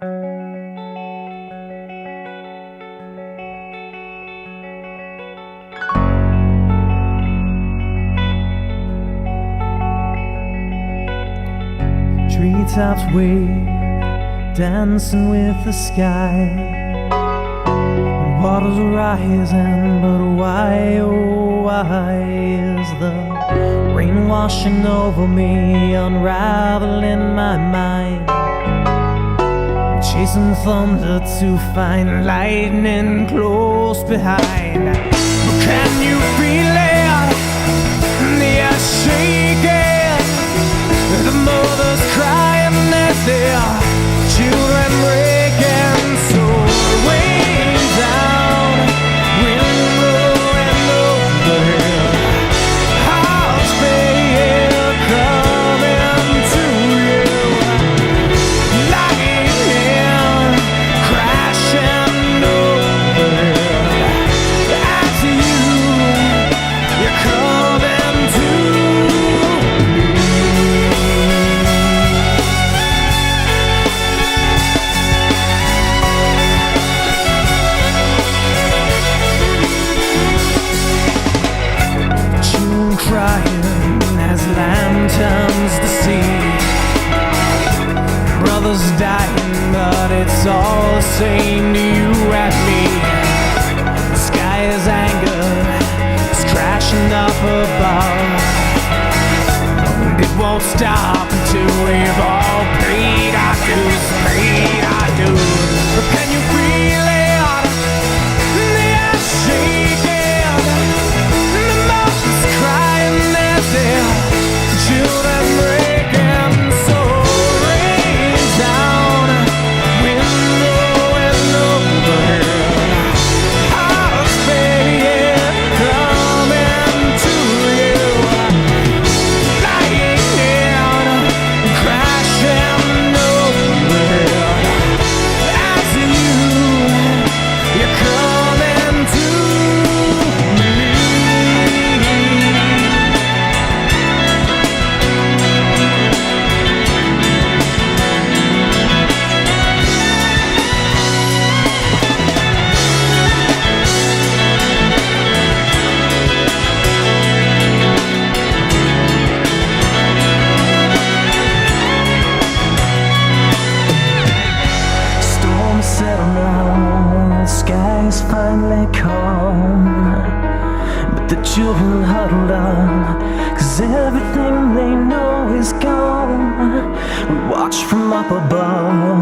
Treetops wave, dancing with the sky. Waters rising, but why, oh why is the rain washing over me, unraveling my mind? I'm chasing thunder to find lightning close behind. But can you feel it? The earth shaking, the mothers crying as their children breaking. So rain down, wind blowing overhead, hearts being coming to you, lightning crashing overhead as you're coming to crying as land turns to sea. Brothers dying, but it's all the same to you and me. The sky is anger, it's crashing up above, and it won't stop until we've all paid our dues, paid our dues. But can you feel it? The earth shaking, the mountains crying as their children breaking. So rain down, wind blowing overhead, hearts being coming to you, lightning crashing overhead as you're coming to me. Storm settled now, the sky is finally calm, but the children huddled on, 'cause everything they know is gone. We watch from up above,